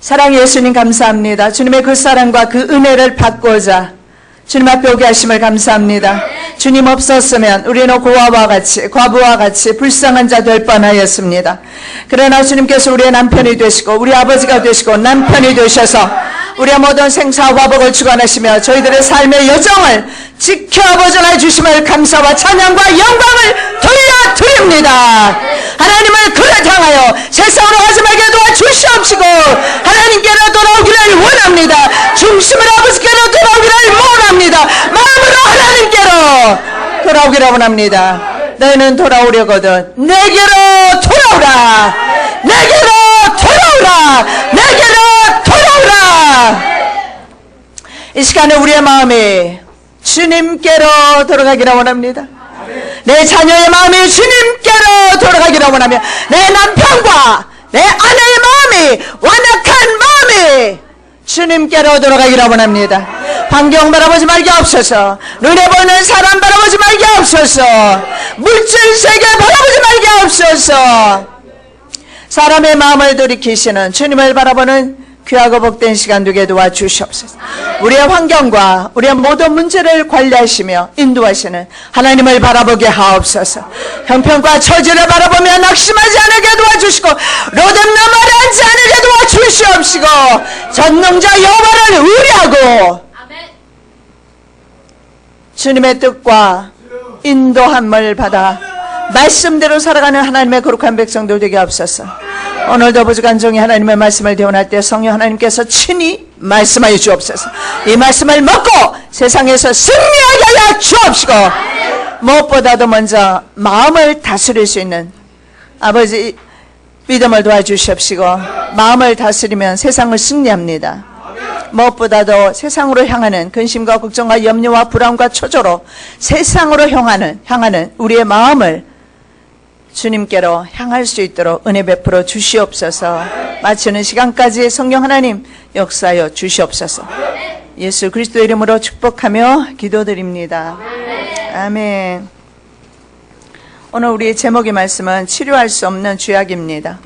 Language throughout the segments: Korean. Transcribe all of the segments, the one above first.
사랑의 예수님 감사합니다. 주님의 그 사랑과 그 은혜를 받고자 주님 앞에 오게 하심을 감사합니다. 주님 없었으면 우리는 고아와 같이, 과부와 같이 불쌍한 자 될 뻔하였습니다. 그러나 주님께서 우리의 남편이 되시고 우리 아버지가 되시고 남편이 되셔서 우리의 모든 생사와 화복을 주관하시며 저희들의 삶의 여정을 지켜보존해 주심을 감사와 찬양과 영광을 돌려드립니다. 하나님을 그릇 향하여 세상으로 가지 말게 도와주시옵시고 하나님께로 돌아오기를 원합니다. 중심을 아버지께로 돌아오기를 원합니다. 마음으로 하나님께로 돌아오기를 원합니다. 너희는 돌아오려거든 내게로 돌아오라, 내게로 돌아오라, 내게로 돌아오라. 이 시간에 우리의 마음이 주님께로 돌아가기를 원합니다. 내 자녀의 마음이 주님께로 돌아가기를 원하며 내 남편과 내 아내의 마음이, 완악한 마음이 주님께로 돌아가기를 원합니다. 환경 바라보지 말게 없어서, 눈에 보이는 사람 바라보지 말게 없어서, 물질 세계 바라보지 말게 없어서, 사람의 마음을 돌이키시는 주님을 바라보는 귀하고 복된 시간 되게 도와주시옵소서. 우리의 환경과 우리의 모든 문제를 관리하시며 인도하시는 하나님을 바라보게 하옵소서. 형편과 처지를 바라보며 낙심하지 않게 도와주시고 로뎀나무에 앉지 않게 도와주시옵시고 전능자 여호와를 의뢰하고 주님의 뜻과 인도함을 받아 말씀대로 살아가는 하나님의 거룩한 백성들 되게 하옵소서. 오늘도 부족한 종이 하나님의 말씀을 대원할 때 성령 하나님께서 친히 말씀하여 주옵소서. 이 말씀을 먹고 세상에서 승리하게 하여 주옵시고 무엇보다도 먼저 마음을 다스릴 수 있는 아버지 믿음을 도와주시옵시고 마음을 다스리면 세상을 승리합니다. 무엇보다도 세상으로 향하는 근심과 걱정과 염려와 불안과 초조로 세상으로 향하는 우리의 마음을 주님께로 향할 수 있도록 은혜 베풀어 주시옵소서. 마치는 시간까지 성령 하나님 역사하여 주시옵소서. 예수 그리스도의 이름으로 축복하며 기도드립니다. 아멘. 오늘 우리의 제목의 말씀은 치료할 수 없는 죄악입니다.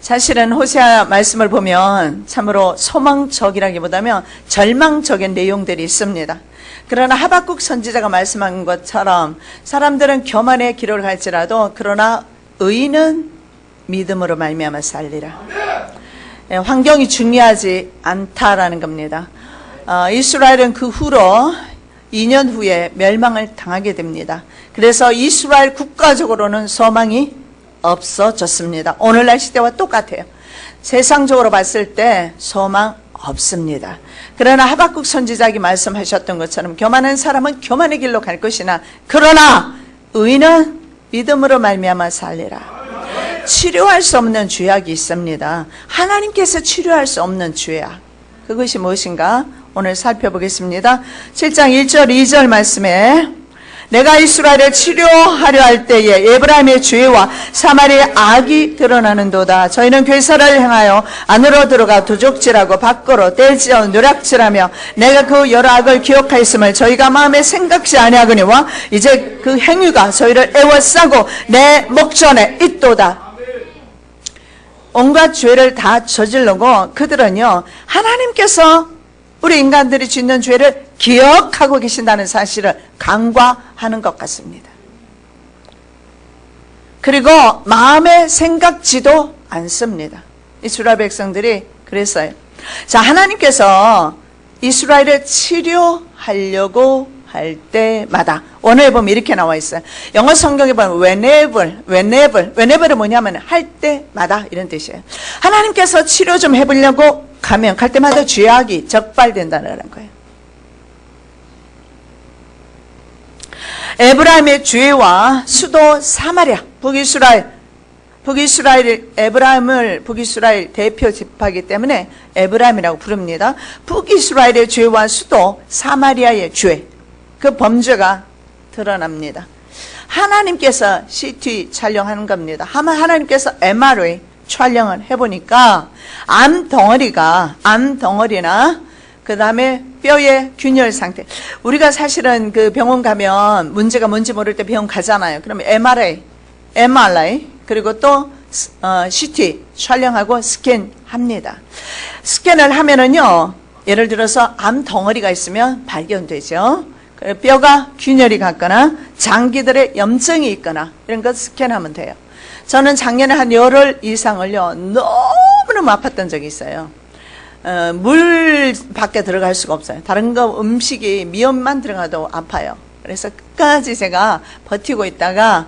사실은 호세아 말씀을 보면 참으로 소망적이라기보다는 절망적인 내용들이 있습니다. 그러나 하박국 선지자가 말씀한 것처럼 사람들은 교만의 길을 갈지라도 그러나 의인은 믿음으로 말미암아 살리라. 환경이 중요하지 않다라는 겁니다. 이스라엘은 그 후로 2년 후에 멸망을 당하게 됩니다. 그래서 이스라엘 국가적으로는 소망이 없어졌습니다. 오늘날 시대와 똑같아요. 세상적으로 봤을 때 소망 없습니다. 그러나 하박국 선지자가 말씀하셨던 것처럼 교만한 사람은 교만의 길로 갈 것이나 그러나 의인은 믿음으로 말미암아 살리라. 치료할 수 없는 죄악이 있습니다. 하나님께서 치료할 수 없는 죄악, 그것이 무엇인가 오늘 살펴보겠습니다. 7장 1절 2절 말씀에 내가 이스라엘을 치료하려 할 때에 에브라임의 죄와 사마리아의 악이 드러나는도다. 저희는 괴사를 행하여 안으로 들어가 도적질하고 밖으로 떼지어 누락질하며 내가 그 여러 악을 기억하였음을 저희가 마음에 생각지 아니하거니와 이제 그 행위가 저희를 애워싸고 내 목전에 있도다. 온갖 죄를 다 저질르고 그들은요 하나님께서 우리 인간들이 짓는 죄를 기억하고 계신다는 사실을 간과하는 것 같습니다. 그리고 마음에 생각지도 않습니다. 이스라엘 백성들이 그랬어요. 자, 하나님께서 이스라엘을 치료하려고 할 때마다 원어에 보면 이렇게 나와 있어요. 영어 성경에 보면 whenever은 뭐냐면 할 때마다 이런 뜻이에요. 하나님께서 치료 좀 해보려고 가면 갈 때마다 죄악이 적발된다는 거예요. 에브라임의 죄와 수도 사마리아, 북이스라엘 에브라임을 북이스라엘 대표 지파이기 때문에 에브라임이라고 부릅니다. 북이스라엘의 죄와 수도 사마리아의 죄, 그 범죄가 드러납니다. 하나님께서 CT 촬영하는 겁니다. 하나님께서 MRI 촬영을 해보니까 암덩어리나 그 다음에 뼈의 균열 상태. 우리가 사실은 그 병원 가면 문제가 뭔지 모를 때 병원 가잖아요. 그러면 MRI 그리고 또 CT 촬영하고 스캔합니다. 스캔을 하면은요, 예를 들어서 암 덩어리가 있으면 발견되죠. 뼈가 균열이 갔거나 장기들의 염증이 있거나 이런 것 스캔하면 돼요. 저는 작년에 한 열흘 이상을요, 너무너무 아팠던 적이 있어요. 물 밖에 들어갈 수가 없어요. 다른 거 음식이 미역만 들어가도 아파요. 그래서 끝까지 제가 버티고 있다가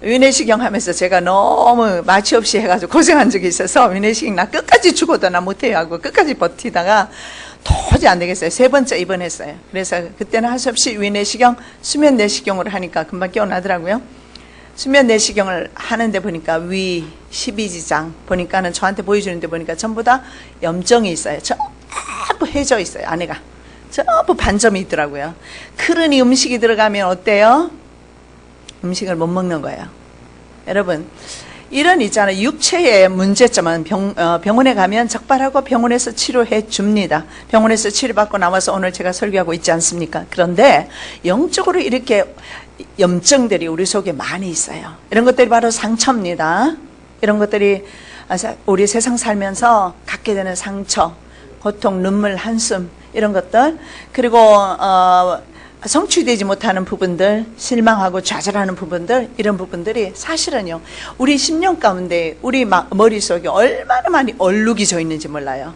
위내시경 하면서 제가 너무 마취 없이 해가지고 고생한 적이 있어서 위내시경 나 끝까지 죽어도 나 못해요 하고 끝까지 버티다가 도저히 안 되겠어요. 3번째 입원했어요. 그래서 그때는 할 수 없이 위내시경, 수면 내시경으로 하니까 금방 깨어나더라고요. 수면 내시경을 하는데 보니까 위 12지장 보니까는 저한테 보여주는데 보니까 전부 다 염증이 있어요. 전부 해져 있어요. 안에가 전부 반점이 있더라고요. 그러니 음식이 들어가면 어때요? 음식을 못 먹는 거예요. 여러분, 이런 있잖아요. 육체의 문제점은 병원에 가면 적발하고 병원에서 치료해 줍니다. 병원에서 치료받고 나와서 오늘 제가 설교하고 있지 않습니까? 그런데 영적으로 이렇게 염증들이 우리 속에 많이 있어요. 이런 것들이 바로 상처입니다. 이런 것들이 우리 세상 살면서 갖게 되는 상처, 고통, 눈물, 한숨 이런 것들, 그리고 성취되지 못하는 부분들, 실망하고 좌절하는 부분들, 이런 부분들이 사실은요, 우리 심령 가운데 우리 머릿속에 얼마나 많이 얼룩이 져 있는지 몰라요.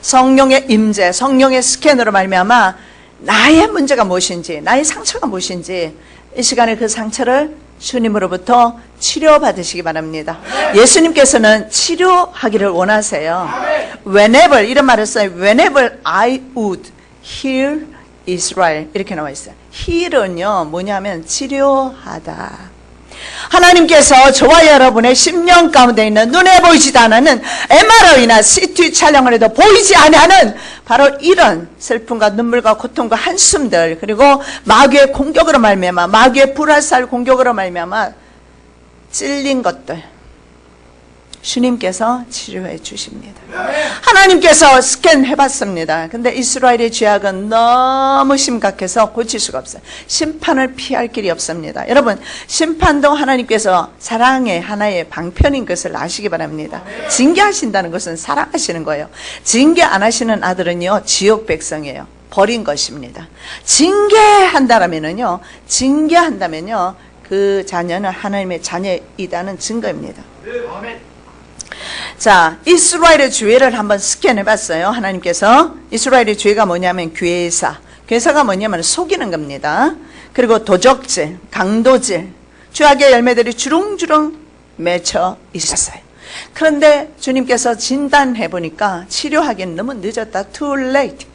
성령의 임재, 성령의 스캔으로 말미암아 나의 문제가 무엇인지, 나의 상처가 무엇인지 이 시간에 그 상처를 주님으로부터 치료받으시기 바랍니다. 예수님께서는 치료하기를 원하세요. Whenever, 이런 말을 써요. Whenever I would heal Israel, 이렇게 나와 있어요. heal은요 뭐냐면 치료하다. 하나님께서 저와 여러분의 심령 가운데 있는 눈에 보이지도 않는 MRI나 CT 촬영을 해도 보이지 않는 바로 이런 슬픔과 눈물과 고통과 한숨들, 그리고 마귀의 공격으로 말미암아, 마귀의 불화살 공격으로 말미암아 찔린 것들 주님께서 치료해 주십니다. 하나님께서 스캔해봤습니다. 근데 이스라엘의 죄악은 너무 심각해서 고칠 수가 없어요. 심판을 피할 길이 없습니다. 여러분, 심판도 하나님께서 사랑의 하나의 방편인 것을 아시기 바랍니다. 징계하신다는 것은 사랑하시는 거예요. 징계 안 하시는 아들은요, 지옥 백성이에요. 버린 것입니다. 징계한다면요, 그 자녀는 하나님의 자녀이다는 증거입니다. 자, 이스라엘의 죄를 한번 스캔해봤어요. 하나님께서 이스라엘의 죄가 뭐냐면 괴사가 뭐냐면 속이는 겁니다. 그리고 도적질, 강도질, 죄악의 열매들이 주렁주렁 맺혀 있었어요. 그런데 주님께서 진단해보니까 치료하기는 너무 늦었다. Too late.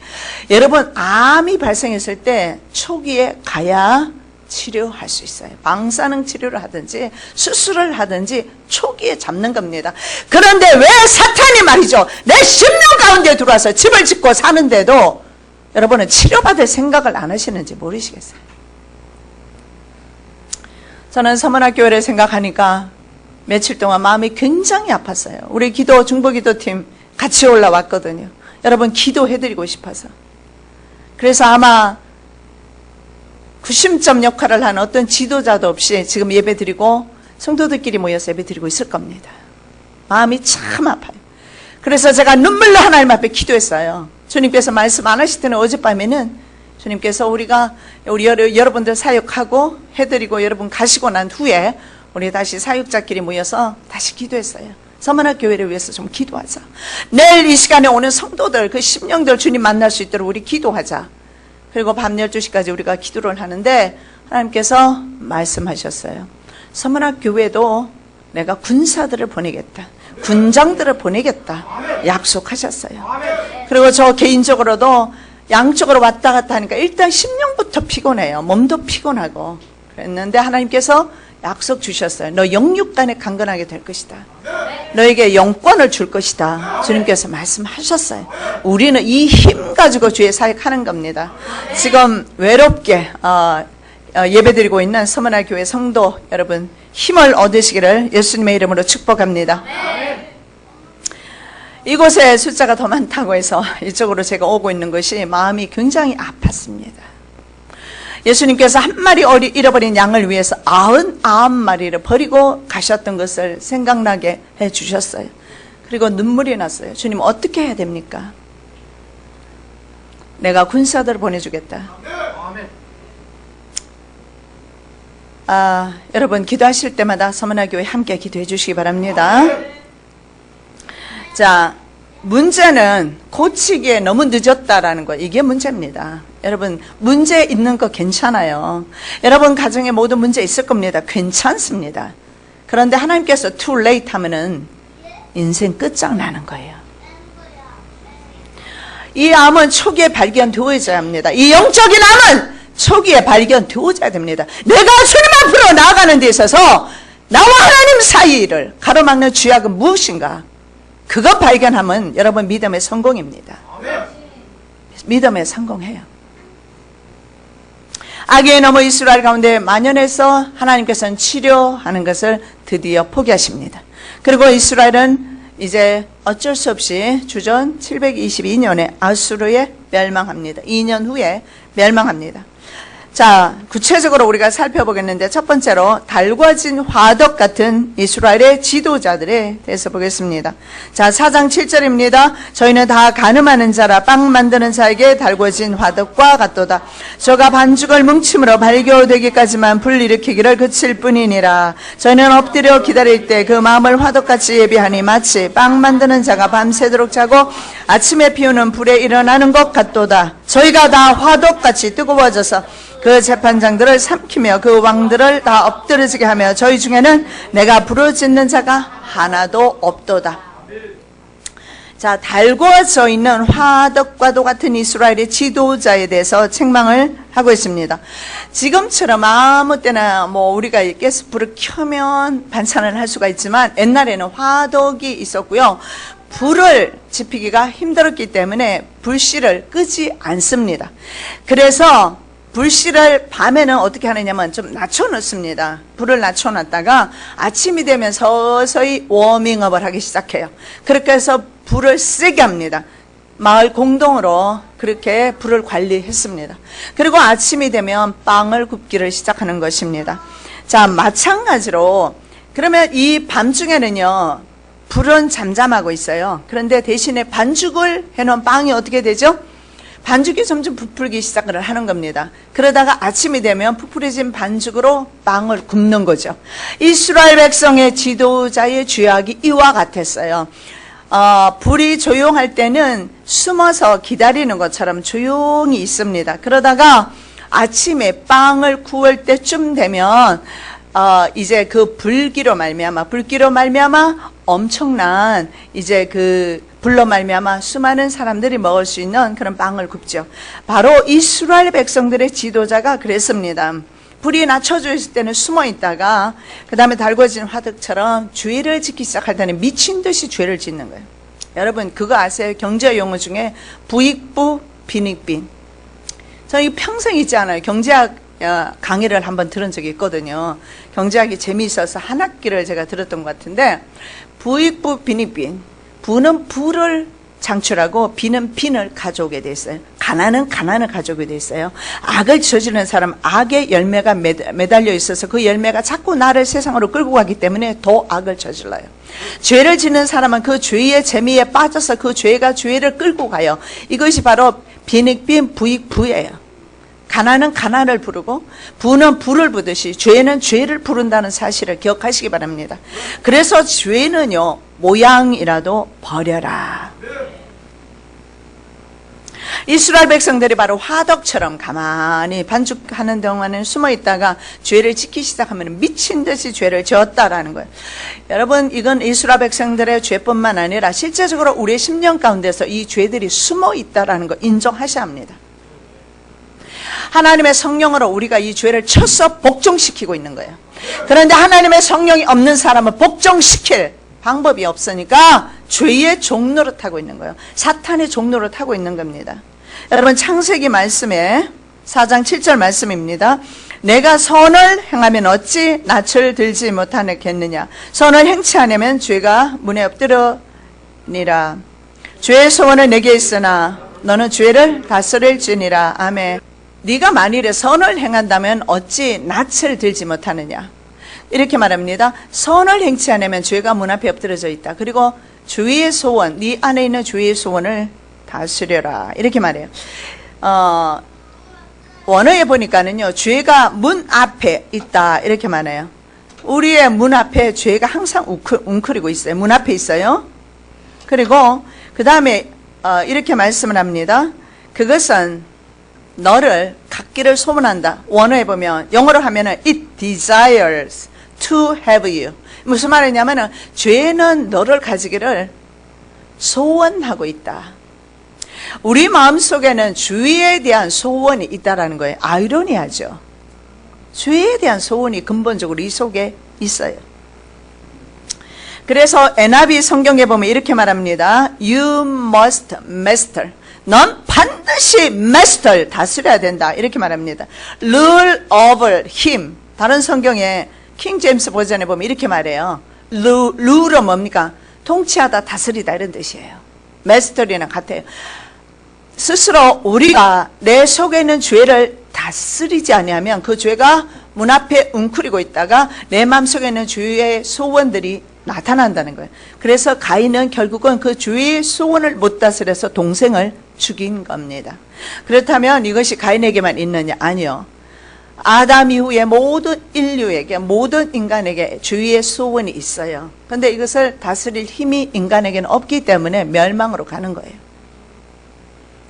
여러분, 암이 발생했을 때 초기에 가야 치료할 수 있어요. 방사능 치료를 하든지 수술을 하든지 초기에 잡는 겁니다. 그런데 왜 사탄이 말이죠, 내 심령 가운데 들어와서 집을 짓고 사는데도 여러분은 치료받을 생각을 안 하시는지 모르시겠어요. 저는 서문학교회를 생각하니까 며칠 동안 마음이 굉장히 아팠어요. 우리 중보기도팀 같이 올라왔거든요. 여러분 기도해드리고 싶어서. 그래서 아마 구심점 역할을 하는 어떤 지도자도 없이 지금 예배드리고 성도들끼리 모여서 예배드리고 있을 겁니다. 마음이 참 아파요. 그래서 제가 눈물로 하나님 앞에 기도했어요. 주님께서 말씀 안 하실 때는 어젯밤에는 주님께서 우리 여러분들 사역하고 해드리고 여러분 가시고 난 후에 우리 다시 사역자끼리 모여서 다시 기도했어요. 서문학교회를 위해서 좀 기도하자. 내일 이 시간에 오는 성도들, 그 심령들 주님 만날 수 있도록 우리 기도하자. 그리고 밤 12시까지 우리가 기도를 하는데 하나님께서 말씀하셨어요. 서문학교회도 내가 군사들을 보내겠다. 군장들을 보내겠다. 약속하셨어요. 그리고 저 개인적으로도 양쪽으로 왔다 갔다 하니까 일단 심령부터 피곤해요. 몸도 피곤하고 그랬는데 하나님께서 약속 주셨어요. 너 영육간에 강건하게 될 것이다. 너에게 영권을 줄 것이다. 주님께서 말씀하셨어요. 우리는 이 힘 가지고 주의 사역하는 겁니다. 지금 외롭게 예배드리고 있는 서문화교회 성도 여러분 힘을 얻으시기를 예수님의 이름으로 축복합니다. 이곳에 숫자가 더 많다고 해서 이쪽으로 제가 오고 있는 것이 마음이 굉장히 아팠습니다. 예수님께서 한 마리 잃어버린 양을 위해서 99마리를 버리고 가셨던 것을 생각나게 해주셨어요. 그리고 눈물이 났어요. 주님 어떻게 해야 됩니까? 내가 군사들을 보내주겠다. 여러분 기도하실 때마다 서문화교회 함께 기도해 주시기 바랍니다. 자, 문제는 고치기에 너무 늦었다라는 거, 이게 문제입니다. 여러분 문제 있는 거 괜찮아요. 여러분 가정에 모두 문제 있을 겁니다. 괜찮습니다. 그런데 하나님께서 too late 하면은 인생 끝장나는 거예요. 이 암은 초기에 발견되어야 합니다. 이 영적인 암은 초기에 발견되어야 됩니다. 내가 주님 앞으로 나아가는 데 있어서 나와 하나님 사이를 가로막는 죄악은 무엇인가? 그거 발견하면 여러분 믿음의 성공입니다. 믿음에 성공해요. 악에 넘어 이스라엘 가운데 만연해서 하나님께서는 치료하는 것을 드디어 포기하십니다. 그리고 이스라엘은 이제 어쩔 수 없이 주전 722년에 아수르에 멸망합니다. 2년 후에 멸망합니다. 자, 구체적으로 우리가 살펴보겠는데 첫 번째로 달궈진 화덕 같은 이스라엘의 지도자들에 대해서 보겠습니다. 자, 4장 7절입니다. 저희는 다 가늠하는 자라 빵 만드는 자에게 달궈진 화덕과 같도다. 저가 반죽을 뭉침으로 발교되기까지만 불일으키기를 그칠 뿐이니라. 저희는 엎드려 기다릴 때 그 마음을 화덕같이 예비하니 마치 빵 만드는 자가 밤새도록 자고 아침에 피우는 불에 일어나는 것 같도다. 저희가 다 화덕같이 뜨거워져서 그 재판장들을 삼키며 그 왕들을 다 엎드러지게 하며 저희 중에는 내가 부르짖는 자가 하나도 없도다. 자, 달궈져 있는 화덕과도 같은 이스라엘의 지도자에 대해서 책망을 하고 있습니다. 지금처럼 아무 때나 우리가 가스불을 켜면 반찬을 할 수가 있지만 옛날에는 화덕이 있었고요. 불을 지피기가 힘들었기 때문에 불씨를 끄지 않습니다. 그래서 불씨를 밤에는 어떻게 하느냐면 좀 낮춰놓습니다. 불을 낮춰놨다가 아침이 되면 서서히 워밍업을 하기 시작해요. 그렇게 해서 불을 세게 합니다. 마을 공동으로 그렇게 불을 관리했습니다. 그리고 아침이 되면 빵을 굽기를 시작하는 것입니다. 자, 마찬가지로 그러면 이 밤중에는요, 불은 잠잠하고 있어요. 그런데 대신에 반죽을 해놓은 빵이 어떻게 되죠? 반죽이 점점 부풀기 시작을 하는 겁니다. 그러다가 아침이 되면 부풀어진 반죽으로 빵을 굽는 거죠. 이스라엘 백성의 지도자의 죄악이 이와 같았어요. 불이 조용할 때는 숨어서 기다리는 것처럼 조용히 있습니다. 그러다가 아침에 빵을 구울 때쯤 되면 이제 그 불기로 말미암아 엄청난 이제 그 불로 말미암아 수많은 사람들이 먹을 수 있는 그런 빵을 굽죠. 바로 이스라엘 백성들의 지도자가 그랬습니다. 불이 낮춰져 있을 때는 숨어 있다가 그 다음에 달궈진 화덕처럼 죄를 짓기 시작할 때는 미친 듯이 죄를 짓는 거예요. 여러분 그거 아세요? 경제 용어 중에 부익부 빈익빈. 저희 평생 있지 않아요. 경제학 강의를 한번 들은 적이 있거든요. 경제학이 재미있어서 한 학기를 제가 들었던 것 같은데, 부익부 빈익빈. 부는 부를 창출하고 빈은 빈을 가져오게 돼 있어요. 가난은 가난을 가져오게 돼 있어요. 악을 저지르는 사람, 악의 열매가 매달려 있어서 그 열매가 자꾸 나를 세상으로 끌고 가기 때문에 더 악을 저질러요. 죄를 짓는 사람은 그 죄의 재미에 빠져서 그 죄가 죄를 끌고 가요. 이것이 바로 빈익빈 부익부예요. 가난은 가난을 부르고 부는 부를 부듯이 죄는 죄를 부른다는 사실을 기억하시기 바랍니다. 그래서 죄는요, 모양이라도 버려라. 이스라엘 백성들이 바로 화덕처럼 가만히 반죽하는 동안은 숨어 있다가 죄를 짓기 시작하면 미친 듯이 죄를 지었다라는 거예요. 여러분, 이건 이스라엘 백성들의 죄뿐만 아니라 실제적으로 우리의 심령 가운데서 이 죄들이 숨어 있다라는 거 인정하셔야 합니다. 하나님의 성령으로 우리가 이 죄를 쳐서 복종시키고 있는 거예요. 그런데 하나님의 성령이 없는 사람은 복종시킬 방법이 없으니까 죄의 종로를 타고 있는 거예요. 사탄의 종로를 타고 있는 겁니다. 여러분 창세기 말씀에 4장 7절 말씀입니다. 내가 선을 행하면 어찌 낯을 들지 못하겠느냐. 선을 행치 않으면 죄가 문에 엎드러니라. 죄의 소원은 내게 있으나 너는 죄를 다스릴지니라. 아멘. 네가 만일에 선을 행한다면 어찌 낯을 들지 못하느냐. 이렇게 말합니다. 선을 행치 않으면 죄가 문 앞에 엎드려져 있다. 그리고 주의 소원, 네 안에 있는 주의 소원을 다스려라. 이렇게 말해요. 원어에 보니까는요, 죄가 문 앞에 있다. 이렇게 말해요. 우리의 문 앞에 죄가 항상 웅크리고 있어요. 문 앞에 있어요. 그리고 그 다음에 이렇게 말씀을 합니다. 그것은 너를 갖기를 소원한다. 원어에 보면 영어로 하면은 it desires to have you. 무슨 말이냐면은 죄는 너를 가지기를 소원하고 있다. 우리 마음속에는 주에 대한 소원이 있다라는 거예요. 아이러니하죠. 주에 대한 소원이 근본적으로 이 속에 있어요. 그래서 NIV 성경에 보면 이렇게 말합니다. You must master. 넌 반드시 master, 다스려야 된다. 이렇게 말합니다. Rule over him. 다른 성경에 킹 제임스 버전에 보면 이렇게 말해요. rule은 뭡니까? 통치하다, 다스리다 이런 뜻이에요. master이랑 같아요. 스스로 우리가 내 속에 있는 죄를 다스리지 아니하면 그 죄가 문 앞에 웅크리고 있다가 내 마음속에 있는 주의 소원들이 나타난다는 거예요. 그래서 가인은 결국은 그 주의 소원을 못 다스려서 동생을 죽인 겁니다. 그렇다면 이것이 가인에게만 있느냐? 아니요. 아담 이후에 모든 인류에게, 모든 인간에게 주의 소원이 있어요. 그런데 이것을 다스릴 힘이 인간에게는 없기 때문에 멸망으로 가는 거예요.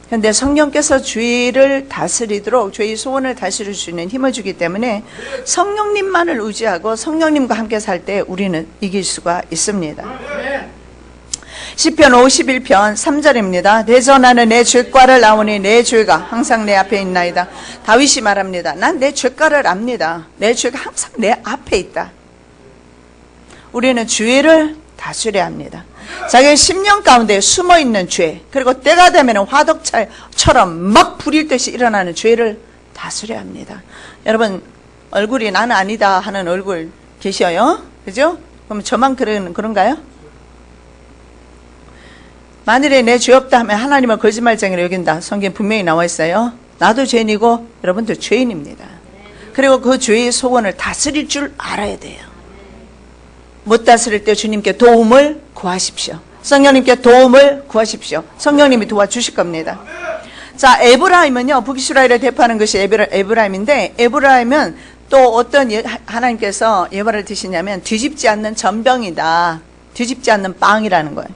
그런데 성령께서 죄를 다스리도록 죄의 소원을 다스릴 수 있는 힘을 주기 때문에 성령님만을 의지하고 성령님과 함께 살 때 우리는 이길 수가 있습니다. 시편 51편 3절입니다. 대전하는 내 죄과를 아오니 내 죄가 항상 내 앞에 있나이다. 다윗이 말합니다. 난 내 죄과를 압니다. 내 죄가 항상 내 앞에 있다. 우리는 죄를 다스려야 합니다. 자기의 심령 가운데 숨어있는 죄, 그리고 때가 되면 화덕처럼 막 불일 듯이 일어나는 죄를 다스려야 합니다. 여러분, 얼굴이 나는 아니다 하는 얼굴 계셔요? 그죠? 그럼 저만 그런가요? 만일에 내 죄 없다 하면 하나님을 거짓말쟁이로 여긴다. 성경에 분명히 나와 있어요. 나도 죄인이고 여러분도 죄인입니다. 그리고 그 죄의 소원을 다스릴 줄 알아야 돼요. 못 다스릴 때 주님께 도움을 구하십시오. 성령님께 도움을 구하십시오. 성령님이 도와주실 겁니다. 자, 에브라임은요, 북이스라엘을 대표하는 것이 에브라임인데, 에브라임은 또 어떤 하나님께서 예화를 드시냐면 뒤집지 않는 전병이다. 뒤집지 않는 빵이라는 거예요.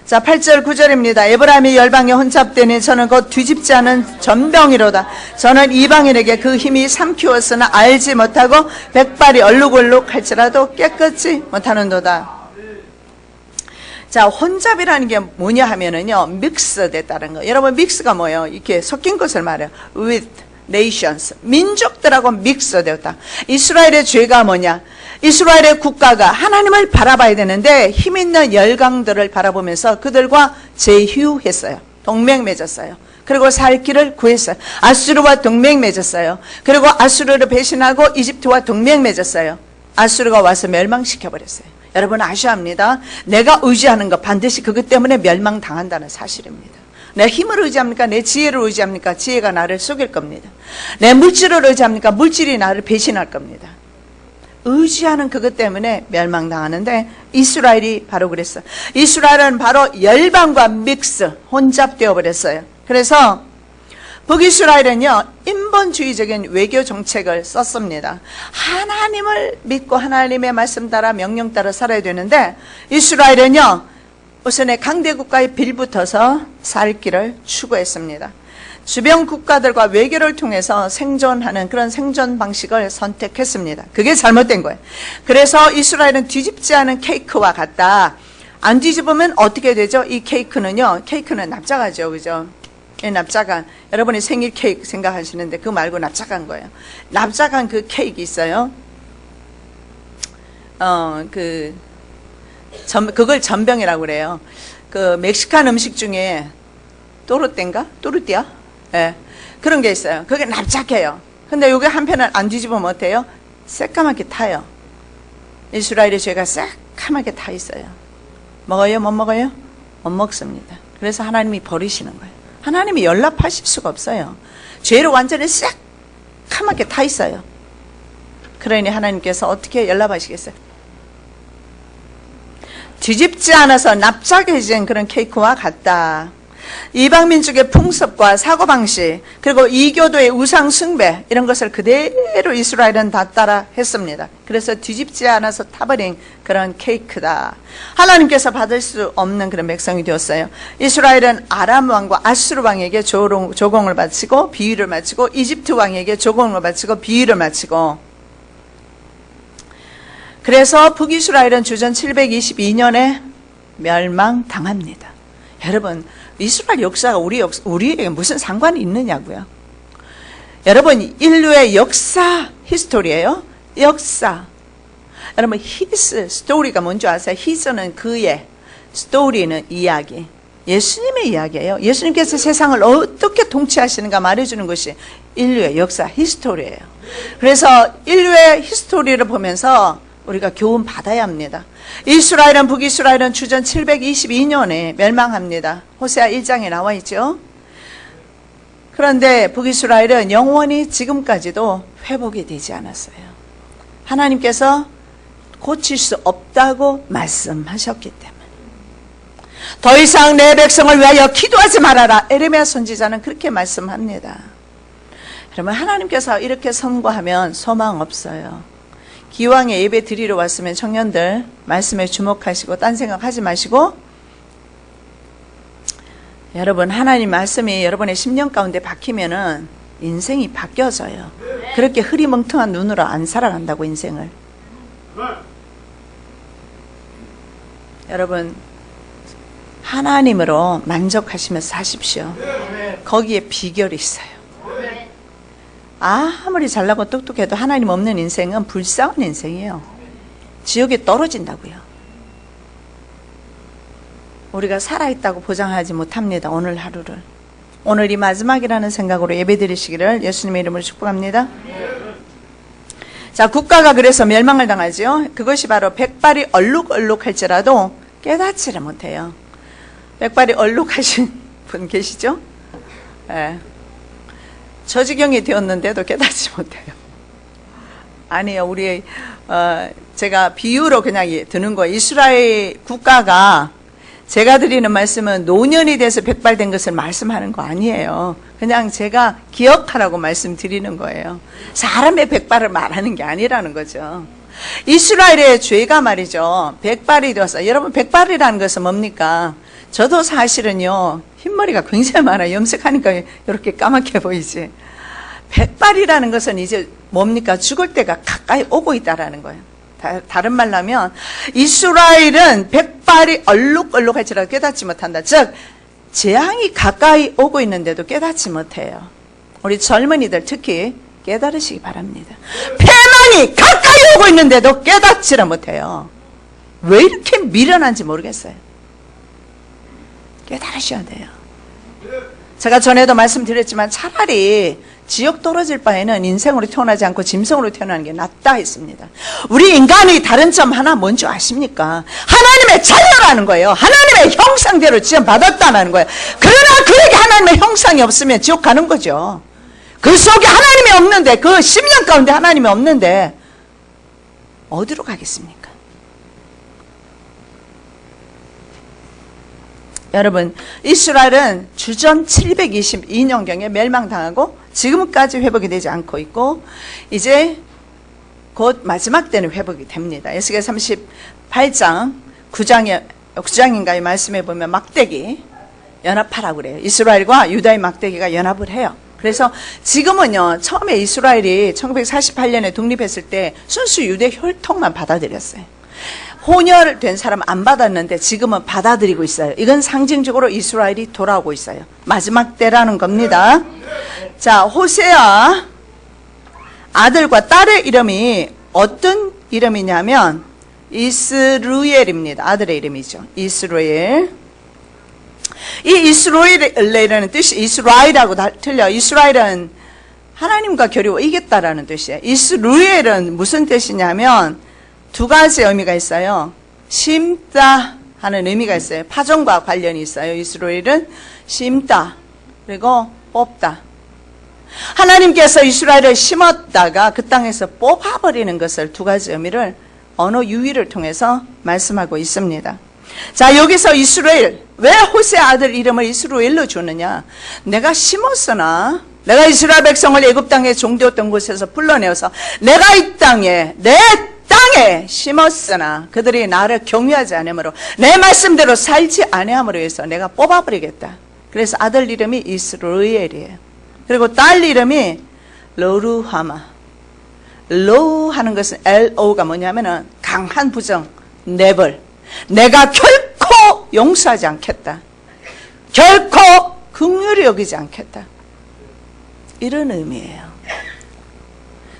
자, 8절 9절입니다. 에브라임이 열방에 혼잡되니 저는 곧 뒤집지 않은 전병이로다. 저는 이방인에게 그 힘이 삼키웠으나 알지 못하고 백발이 얼룩얼룩할지라도 깨끗이 못하는도다. 자, 혼잡이라는 게 뭐냐 하면은요, 믹스 됐다는 거. 여러분, 믹스가 뭐예요? 이렇게 섞인 것을 말해요. with nations. 민족들하고 믹스 되었다. 이스라엘의 죄가 뭐냐? 이스라엘의 국가가 하나님을 바라봐야 되는데 힘 있는 열강들을 바라보면서 그들과 제휴했어요. 동맹 맺었어요. 그리고 살 길을 구했어요. 아수르와 동맹 맺었어요. 그리고 아수르를 배신하고 이집트와 동맹 맺었어요. 아수르가 와서 멸망시켜버렸어요. 여러분 아셔야 합니다. 내가 의지하는 것 반드시 그것 때문에 멸망당한다는 사실입니다. 내 힘을 의지합니까? 내 지혜를 의지합니까? 지혜가 나를 속일 겁니다. 내 물질을 의지합니까? 물질이 나를 배신할 겁니다. 의지하는 그것 때문에 멸망당하는데 이스라엘이 바로 그랬어요. 이스라엘은 바로 열방과 믹스, 혼잡되어 버렸어요. 그래서 북이스라엘은요, 인본주의적인 외교 정책을 썼습니다. 하나님을 믿고 하나님의 말씀 따라 명령 따라 살아야 되는데 이스라엘은요, 우선에 강대국가의 빌붙어서 살 길을 추구했습니다. 주변 국가들과 외교를 통해서 생존하는 그런 생존 방식을 선택했습니다. 그게 잘못된 거예요. 그래서 이스라엘은 뒤집지 않은 케이크와 같다. 안 뒤집으면 어떻게 되죠? 이 케이크는요, 케이크는 납작하죠. 그죠? 납작한, 여러분이 생일 케이크 생각하시는데 그거 말고 납작한 거예요. 납작한 그 케이크 있어요. 그걸 전병이라고 그래요. 그 멕시칸 음식 중에 또르띠아? 예. 그런 게 있어요. 그게 납작해요. 근데 여기 한편은 안 뒤집으면 어때요? 새까맣게 타요. 이스라엘의 죄가 새까맣게 타 있어요. 먹어요? 못 먹어요? 못 먹습니다. 그래서 하나님이 버리시는 거예요. 하나님이 연락하실 수가 없어요. 죄로 완전히 새까맣게 타 있어요. 그러니 하나님께서 어떻게 연락하시겠어요? 뒤집지 않아서 납작해진 그런 케이크와 같다. 이방민족의 풍습과 사고방식, 그리고 이교도의 우상 숭배, 이런 것을 그대로 이스라엘은 다 따라 했습니다. 그래서 뒤집지 않아서 타버린 그런 케이크다. 하나님께서 받을 수 없는 그런 백성이 되었어요. 이스라엘은 아람 왕과 아수르 왕에게 조공을 바치고 비위를 마치고, 이집트 왕에게 조공을 바치고 비위를 마치고, 그래서 북이스라엘은 주전 722년에 멸망당합니다. 여러분, 이스라엘 역사가 우리에게 무슨 상관이 있느냐고요. 여러분, 인류의 역사 히스토리예요. 역사. 여러분, 히스 스토리가 뭔지 아세요? 히스는 그의, 스토리는 이야기. 예수님의 이야기예요. 예수님께서 세상을 어떻게 통치하시는가 말해주는 것이 인류의 역사 히스토리예요. 그래서 인류의 히스토리를 보면서 우리가 교훈 받아야 합니다. 이스라엘은 북이스라엘은 주전 722년에 멸망합니다. 호세아 1장에 나와 있죠. 그런데 북이스라엘은 영원히 지금까지도 회복이 되지 않았어요. 하나님께서 고칠 수 없다고 말씀하셨기 때문에. 더 이상 내 백성을 위하여 기도하지 말아라. 에레미야 선지자는 그렇게 말씀합니다. 여러분, 하나님께서 이렇게 선고하면 소망 없어요. 기왕에 예배 드리러 왔으면 청년들 말씀에 주목하시고 딴 생각하지 마시고, 여러분, 하나님 말씀이 여러분의 심령 가운데 박히면은 인생이 바뀌어져요. 그렇게 흐리멍텅한 눈으로 안 살아간다고, 인생을. 여러분, 하나님으로 만족하시면서 사십시오. 거기에 비결이 있어요. 아무리 잘나고 똑똑해도 하나님 없는 인생은 불쌍한 인생이에요. 지옥에 떨어진다고요. 우리가 살아있다고 보장하지 못합니다. 오늘 하루를. 오늘이 마지막이라는 생각으로 예배드리시기를 예수님의 이름으로 축복합니다. 자, 국가가 그래서 멸망을 당하죠. 그것이 바로 백발이 얼룩얼룩할지라도 깨닫지를 못해요. 백발이 얼룩하신 분 계시죠? 네. 저 지경이 되었는데도 깨닫지 못해요. 아니요, 우리 제가 비유로 그냥 드는 거예요. 이스라엘 국가가, 제가 드리는 말씀은 노년이 돼서 백발된 것을 말씀하는 거 아니에요. 그냥 제가 기억하라고 말씀드리는 거예요. 사람의 백발을 말하는 게 아니라는 거죠. 이스라엘의 죄가 말이죠, 백발이 되었어요. 여러분, 백발이라는 것은 뭡니까? 저도 사실은요, 흰머리가 굉장히 많아요. 염색하니까 이렇게 까맣게 보이지. 백발이라는 것은 이제 뭡니까? 죽을 때가 가까이 오고 있다라는 거예요. 다른 말로 하면 이스라엘은 백발이 얼룩얼룩할지라도 깨닫지 못한다. 즉, 재앙이 가까이 오고 있는데도 깨닫지 못해요. 우리 젊은이들 특히 깨달으시기 바랍니다. 패망이 가까이 오고 있는데도 깨닫지를 못해요. 왜 이렇게 미련한지 모르겠어요. 깨달으셔야 돼요. 제가 전에도 말씀드렸지만 차라리 지옥 떨어질 바에는 인생으로 태어나지 않고 짐승으로 태어나는 게 낫다 했습니다. 우리 인간이 다른 점 하나 뭔지 아십니까? 하나님의 자녀라는 거예요. 하나님의 형상대로 지음받았다는 거예요. 그러나 그에게 하나님의 형상이 없으면 지옥 가는 거죠. 그 속에 하나님이 없는데, 그 심령 가운데 하나님이 없는데 어디로 가겠습니까? 여러분, 이스라엘은 주전 722년경에 멸망당하고 지금까지 회복이 되지 않고 있고, 이제 곧 마지막 때는 회복이 됩니다. 에스겔 38장 9장인가의 말씀에 보면 막대기 연합하라고 그래요. 이스라엘과 유다의 막대기가 연합을 해요. 그래서 지금은요, 처음에 이스라엘이 1948년에 독립했을 때 순수 유대 혈통만 받아들였어요. 혼혈된 사람 안 받았는데 지금은 받아들이고 있어요. 이건 상징적으로 이스라엘이 돌아오고 있어요. 마지막 때라는 겁니다. 자, 호세아 아들과 딸의 이름이 어떤 이름이냐면 이스루엘입니다. 아들의 이름이죠. 이스루엘. 이 이스라엘이라는 뜻이 이스라엘하고 틀려. 이스라엘은 하나님과 겨루어 이겼다라는 뜻이에요. 이스루엘은 무슨 뜻이냐면 두 가지 의미가 있어요. 심다 하는 의미가 있어요. 파종과 관련이 있어요. 이스라엘은 심다, 그리고 뽑다. 하나님께서 이스라엘을 심었다가 그 땅에서 뽑아버리는 것을 두 가지 의미를 언어 유희를 통해서 말씀하고 있습니다. 자, 여기서 이스라엘, 왜 호세 아들 이름을 이스라엘로 주느냐? 내가 심었으나, 내가 이스라엘 백성을 애굽 땅에 종되었던 곳에서 불러내어서 내가 이 땅에, 내 땅에 심었으나 그들이 나를 경외하지 않으므로 내 말씀대로 살지 아니함으로 해서 내가 뽑아버리겠다. 그래서 아들 이름이 이스라엘이에요. 그리고 딸 이름이 러루하마. 로 하는 것은 LO가 뭐냐면은 강한 부정, never. 내가 결코 용서하지 않겠다. 결코 긍휼히 여기지 않겠다. 이런 의미예요.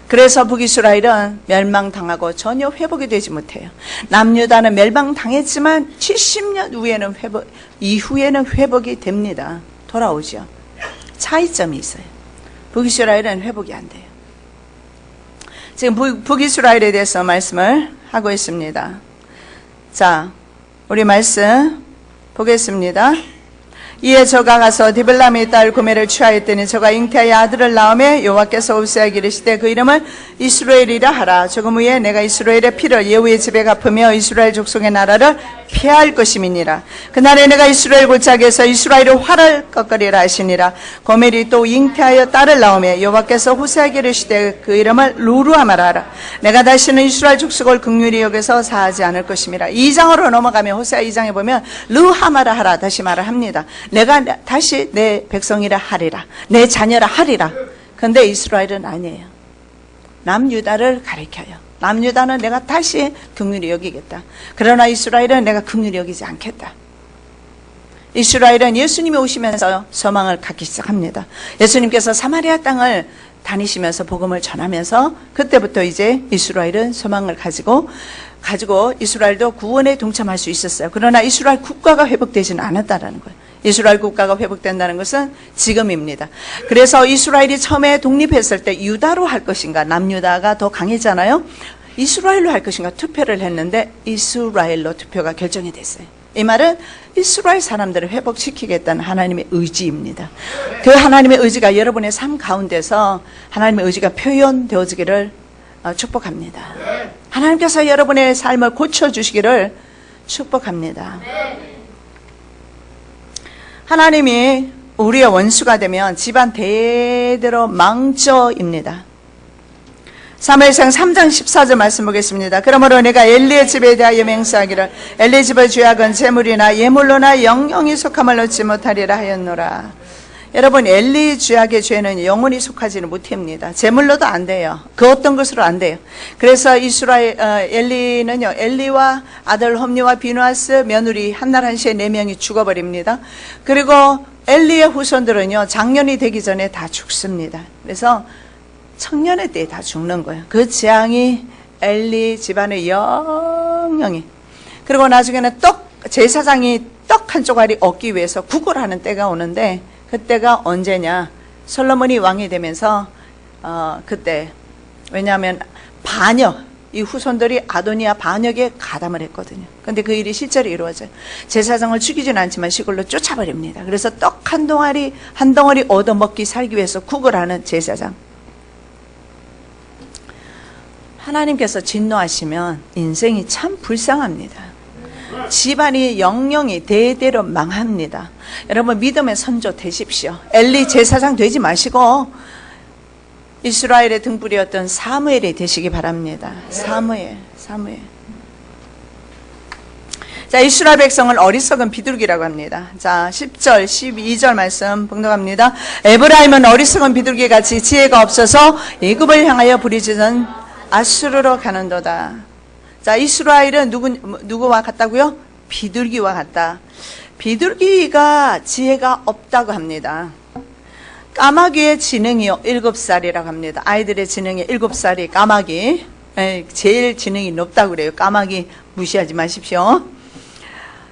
그래서 북이스라엘은 멸망당하고 전혀 회복이 되지 못해요. 남유다는 멸망당했지만 70년 이후에는 회복이 됩니다. 돌아오죠. 차이점이 있어요. 북이스라엘은 회복이 안 돼요. 지금 북이스라엘에 대해서 말씀을 하고 있습니다. 자, 우리 말씀 보겠습니다. 이에 저가 가서 디블라미의 딸 구메를 취하였더니 저가 잉태하여 아들을 낳음에 여호와께서 호세아에게 이르시되 그 이름을 이스라엘이라 하라. 조금 후에 내가 이스라엘의 피를 예후의 집에 갚으며 이스라엘 족속의 나라를 피할 것임이니라. 그날에 내가 이스라엘 골짜기에서 이스라엘의 활을 꺾으리라 하시니라. 고멜이 또 잉태하여 딸을 낳음에 여호와께서 호세아에게 이르시되 그 이름을 루루하마라 하라. 내가 다시는 이스라엘 족속을 긍휼히 여겨서 사하지 않을 것임이라. 2장으로 넘어가면 호세아 2장에 보면 루하마라 하라 다시 말을 합니다. 내가 다시 내 백성이라 하리라. 내 자녀라 하리라. 그런데 이스라엘은 아니에요. 남유다를 가리켜요. 남유다는 내가 다시 긍휼히 여기겠다. 그러나 이스라엘은 내가 긍휼히 여기지 않겠다. 이스라엘은 예수님이 오시면서 소망을 갖기 시작합니다. 예수님께서 사마리아 땅을 다니시면서 복음을 전하면서 그때부터 이제 이스라엘은 소망을 가지고 이스라엘도 구원에 동참할 수 있었어요. 그러나 이스라엘 국가가 회복되지는 않았다라는 거예요. 이스라엘 국가가 회복된다는 것은 지금입니다. 그래서 이스라엘이 처음에 독립했을 때 유다로 할 것인가, 남유다가 더 강했잖아요. 이스라엘로 할 것인가 투표를 했는데 이스라엘로 투표가 결정이 됐어요. 이 말은 이스라엘 사람들을 회복시키겠다는 하나님의 의지입니다. 그 하나님의 의지가 여러분의 삶 가운데서 하나님의 의지가 표현되어지기를 축복합니다. 하나님께서 여러분의 삶을 고쳐주시기를 축복합니다. 하나님이 우리의 원수가 되면 집안 대대로 망쳐입니다. 사무엘상 3장 14절 말씀 보겠습니다. 그러므로 내가 엘리의 집에 대하여 맹세하기를 엘리 집의 죄악은 재물이나 예물로나 영영이 속함을 얻지 못하리라 하였노라. 여러분, 엘리 죄악의 죄는 영원히 속하지는 못합니다. 재물로도 안 돼요. 그 어떤 것으로 안 돼요. 그래서 엘리는요, 엘리와 아들 홈리와 비누아스 며느리 한날 한시에 4명이 죽어버립니다. 그리고 엘리의 후손들은요, 장년이 되기 전에 다 죽습니다. 그래서 청년의 때에 다 죽는 거예요. 그 재앙이 엘리 집안의 영영이. 그리고 나중에는 제사장이 떡 한 조각이 얻기 위해서 구걸하는 때가 오는데, 그때가 언제냐? 솔로몬이 왕이 되면서 그때, 왜냐하면 이 후손들이 아도니아 반역에 가담을 했거든요. 근데 그 일이 실제로 이루어져요. 제사장을 죽이지는 않지만 시골로 쫓아버립니다. 그래서 떡 한 덩어리 얻어먹기 살기 위해서 구걸하는 제사장. 하나님께서 진노하시면 인생이 참 불쌍합니다. 집안이 영영이 대대로 망합니다. 여러분, 믿음의 선조 되십시오. 엘리 제사장 되지 마시고 이스라엘의 등불이었던 사무엘이 되시기 바랍니다. 사무엘. 자, 이스라엘 백성을 어리석은 비둘기라고 합니다. 자, 10절, 12절 말씀 봉독합니다. 에브라임은 어리석은 비둘기같이 지혜가 없어서 애굽을 향하여 부르짖은 아수르로 가는도다. 자, 이스라엘은 누구와 같다고요? 비둘기와 같다. 비둘기가 지혜가 없다고 합니다. 까마귀의 지능이요 7살이라고 합니다. 아이들의 지능이 7살이 까마귀. 제일 지능이 높다고 그래요. 까마귀 무시하지 마십시오.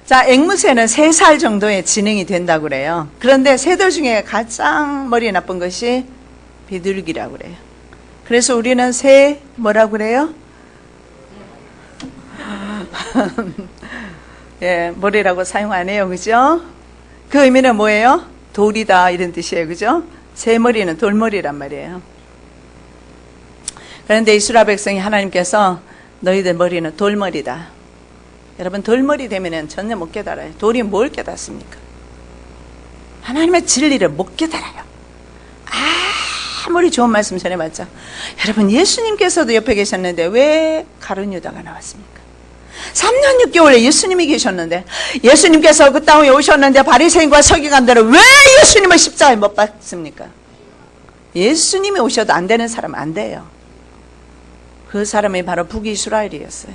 자, 앵무새는 3살 정도의 지능이 된다고 그래요. 그런데 새들 중에 가장 머리 나쁜 것이 비둘기라고 그래요. 그래서 우리는 새 뭐라고 그래요? 예, 머리라고 사용 안 해요. 그죠? 그 의미는 뭐예요? 돌이다 이런 뜻이에요. 그죠? 새 머리는 돌머리란 말이에요. 그런데 이스라엘 백성이 하나님께서 너희들 머리는 돌머리다. 여러분 돌머리 되면은 전혀 못 깨달아요. 돌이 뭘 깨닫습니까? 하나님의 진리를 못 깨달아요. 아무리 좋은 말씀 전해봤자. 여러분 예수님께서도 옆에 계셨는데 왜 가룟 유다가 나왔습니까? 3년 6개월에 예수님이 계셨는데 예수님께서 그 땅에 오셨는데 바리새인과 서기관들은 왜 예수님을 십자가에 못 박습니까? 예수님이 오셔도 안 되는 사람은 안 돼요. 그 사람이 바로 북이스라엘이었어요.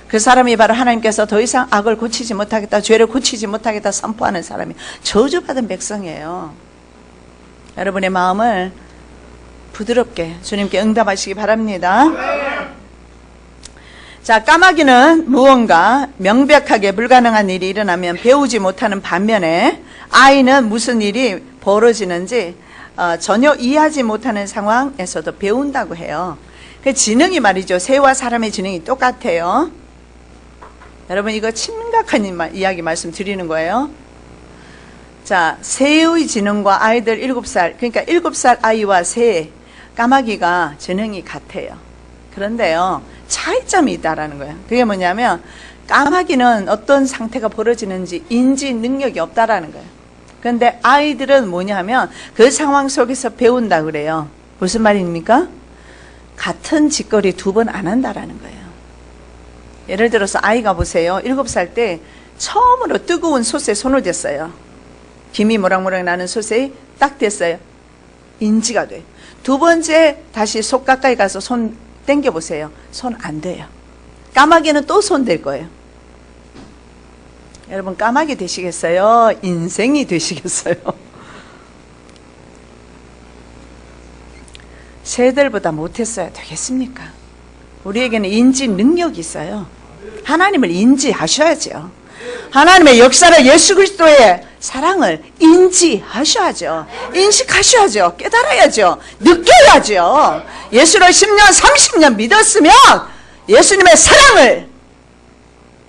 그 사람이 바로 하나님께서 더 이상 악을 고치지 못하겠다, 죄를 고치지 못하겠다 선포하는 사람이 저주받은 백성이에요. 여러분의 마음을 부드럽게 주님께 응답하시기 바랍니다. 자, 까마귀는 무언가 명백하게 불가능한 일이 일어나면 배우지 못하는 반면에 아이는 무슨 일이 벌어지는지 전혀 이해하지 못하는 상황에서도 배운다고 해요. 그 지능이 말이죠. 새와 사람의 지능이 똑같아요. 여러분 이거 심각한 이야기 말씀드리는 거예요. 자, 새의 지능과 아이들 7살, 그러니까 7살 아이와 새, 까마귀가 지능이 같아요. 그런데요, 차이점이 있다라는 거예요. 그게 뭐냐면 까마귀는 어떤 상태가 벌어지는지 인지 능력이 없다라는 거예요. 그런데 아이들은 뭐냐면 그 상황 속에서 배운다 그래요. 무슨 말입니까? 같은 짓거리 2번 안 한다라는 거예요. 예를 들어서 아이가 보세요. 7살 때 처음으로 뜨거운 솥에 손을 댔어요. 김이 모락모락 나는 솥에 딱 댔어요. 인지가 돼요. 2번째 다시 솥 가까이 가서 손 당겨보세요. 손 안 돼요. 까마귀는 또 손 댈 거예요. 여러분 까마귀 되시겠어요? 인생이 되시겠어요? 새들보다 못했어야 되겠습니까? 우리에게는 인지 능력이 있어요. 하나님을 인지하셔야죠. 하나님의 역사를 예수 그리스도의 사랑을 인지하셔야죠. 인식하셔야죠. 깨달아야죠. 느껴야죠. 예수를 10년 30년 믿었으면 예수님의 사랑을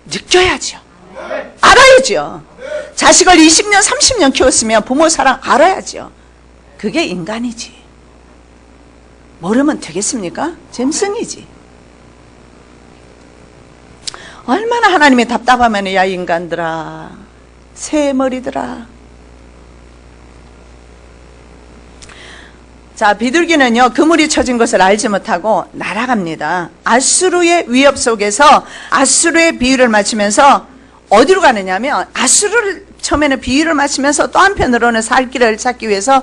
느껴야죠. 알아야죠. 자식을 20년 30년 키웠으면 부모 사랑 알아야죠. 그게 인간이지. 모르면 되겠습니까? 짐승이지. 얼마나 하나님이 답답하면 야 인간들아, 새 머리들아. 자, 비둘기는요 그물이 쳐진 것을 알지 못하고 날아갑니다. 아수르의 위협 속에서 아수르의 비유를 맞추면서 어디로 가느냐면 아수르를 처음에는 비유를 맞추면서 또 한편으로는 살 길을 찾기 위해서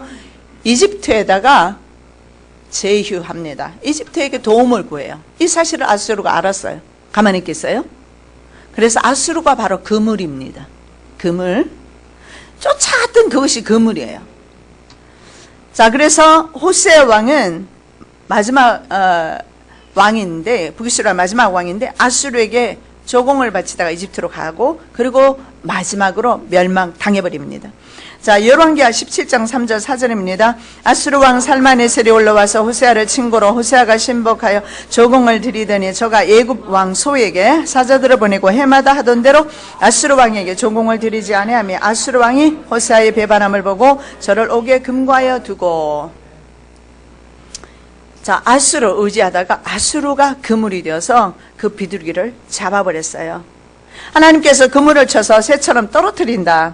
이집트에다가 제휴합니다. 이집트에게 도움을 구해요. 이 사실을 아수르가 알았어요. 가만히 있겠어요? 그래서 아수르가 바로 그물입니다. 그물. 쫓아갔던 그것이 그물이에요. 자, 그래서 호세 왕은 마지막 왕인데, 북이스라엘 마지막 왕인데 아수르에게 조공을 바치다가 이집트로 가고 그리고 마지막으로 멸망당해버립니다. 자, 열왕기하 17장 3절 4절입니다. 아수르 왕 살마네셀이 올라와서 호세아를 친고로 호세아가 신복하여 조공을 드리더니 저가 애굽 왕 소에게 사자들을 보내고 해마다 하던 대로 아수르 왕에게 조공을 드리지 아니하며 아수르 왕이 호세아의 배반함을 보고 저를 옥에 금과하여 두고. 자, 아수르 의지하다가 아수르가 그물이 되어서 그 비둘기를 잡아버렸어요. 하나님께서 그물을 쳐서 새처럼 떨어뜨린다.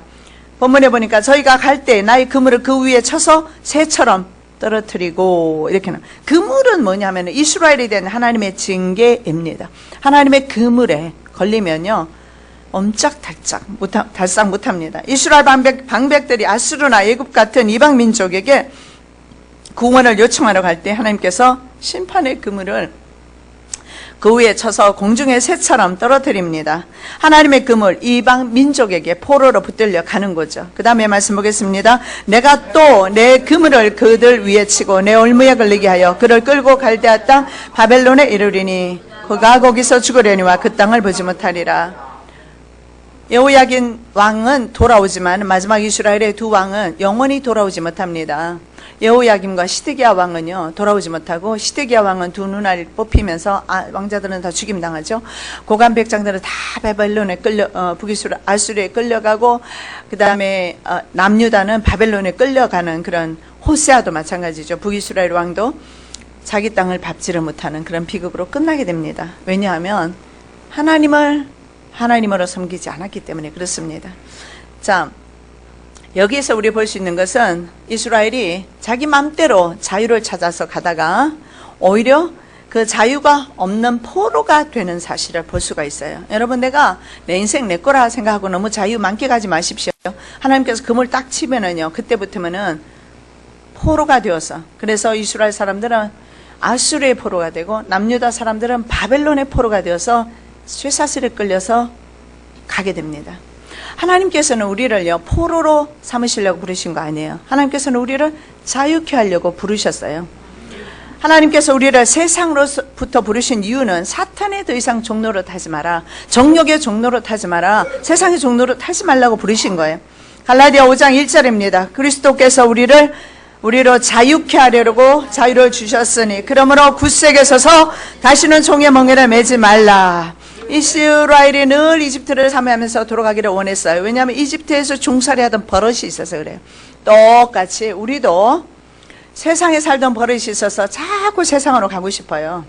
본문에 보니까 저희가 갈 때 나의 그물을 그 위에 쳐서 새처럼 떨어뜨리고 이렇게. 그물은 뭐냐면 이스라엘에 대한 하나님의 징계입니다. 하나님의 그물에 걸리면요 옴짝달싹 못합니다. 이스라엘 방백들이 아수르나 애굽 같은 이방 민족에게 구원을 요청하러 갈 때 하나님께서 심판의 그물을 그 위에 쳐서 공중의 새처럼 떨어뜨립니다. 하나님의 그물 이방 민족에게 포로로 붙들려 가는 거죠. 그 다음에 말씀 보겠습니다. 내가 또 내 그물을 그들 위에 치고 내 올무에 걸리게 하여 그를 끌고 갈대아 땅 바벨론에 이르리니 그가 거기서 죽으려니와 그 땅을 보지 못하리라. 여호야긴 왕은 돌아오지만 마지막 이스라엘의 두 왕은 영원히 돌아오지 못합니다. 여호야김과 시드기야 왕은요 돌아오지 못하고, 시드기야 왕은 두 눈알이 뽑히면서 왕자들은 다 죽임당하죠. 고관 백장들은 다 바벨론에 아수르에 끌려가고, 그 다음에 남유다는 바벨론에 끌려가는 그런, 호세아도 마찬가지죠. 북이스라엘 왕도 자기 땅을 밟지를 못하는 그런 비극으로 끝나게 됩니다. 왜냐하면 하나님으로 섬기지 않았기 때문에 그렇습니다. 자, 여기에서 우리 볼 수 있는 것은 이스라엘이 자기 맘대로 자유를 찾아서 가다가 오히려 그 자유가 없는 포로가 되는 사실을 볼 수가 있어요. 여러분, 내가 내 인생 내 거라 생각하고 너무 자유 만끽하지 마십시오. 하나님께서 금을 딱 치면은요, 그때부터는 포로가 되어서, 그래서 이스라엘 사람들은 아수르의 포로가 되고 남유다 사람들은 바벨론의 포로가 되어서 쇠사슬에 끌려서 가게 됩니다. 하나님께서는 우리를요 포로로 삼으시려고 부르신 거 아니에요. 하나님께서는 우리를 자유케 하려고 부르셨어요. 하나님께서 우리를 세상으로부터 부르신 이유는 사탄의 더 이상 종로로 타지 마라, 정욕의 종로로 타지 마라, 세상의 종로로 타지 말라고 부르신 거예요. 갈라디아 5장 1절입니다. 그리스도께서 우리로 자유케 하려고 자유를 주셨으니 그러므로 굳세게 서서 다시는 종의 멍에를 매지 말라. 이스라엘이 늘 이집트를 사모하면서 돌아가기를 원했어요. 왜냐하면 이집트에서 종살이하던 버릇이 있어서 그래요. 똑같이 우리도 세상에 살던 버릇이 있어서 자꾸 세상으로 가고 싶어요.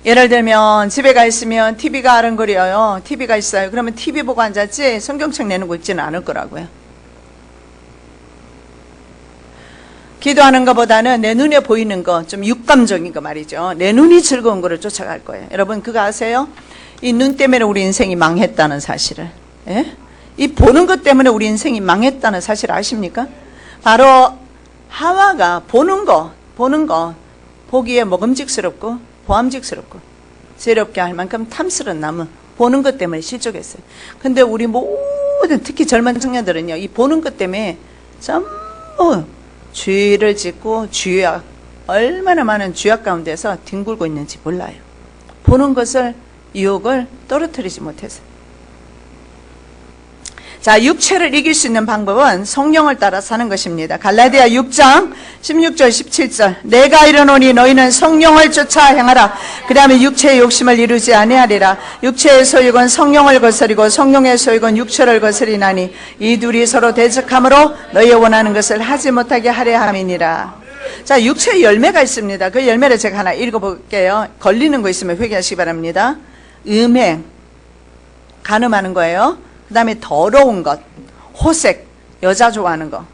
예를 들면 집에 가 있으면 TV가 아른거려요. TV가 있어요. 그러면 TV 보고 앉았지 성경책 내놓고 있지는 않을 거라고요. 기도하는 것보다는 내 눈에 보이는 거, 좀 육감적인 거 말이죠. 내 눈이 즐거운 거를 쫓아갈 거예요. 여러분, 그거 아세요? 이 눈 때문에 우리 인생이 망했다는 사실을. 예? 이 보는 것 때문에 우리 인생이 망했다는 사실 아십니까? 바로 하와가 보는 거, 보기에 먹음직스럽고 보암직스럽고 세렵게 할 만큼 탐스러운 나무, 보는 것 때문에 실족했어요. 근데 우리 모든, 특히 젊은 청년들은요, 이 보는 것 때문에 전부 죄를 짓고 죄악, 얼마나 많은 죄악 가운데서 뒹굴고 있는지 몰라요. 보는 것을, 유혹을 떨어뜨리지 못해서. 자, 육체를 이길 수 있는 방법은 성령을 따라 사는 것입니다. 갈라디아 6장 16절 17절 내가 이르노니 너희는 성령을 쫓아 행하라. 그 다음에 육체의 욕심을 이루지 아니하리라. 육체의 소욕은 성령을 거스리고 성령의 소욕은 육체를 거스리나니 이 둘이 서로 대적함으로 너희 원하는 것을 하지 못하게 하려 함이니라. 자, 육체의 열매가 있습니다. 그 열매를 제가 하나 읽어볼게요. 걸리는 거 있으면 회개하시기 바랍니다. 음행, 간음하는 거예요. 그 다음에 더러운 것, 호색, 여자 좋아하는 거,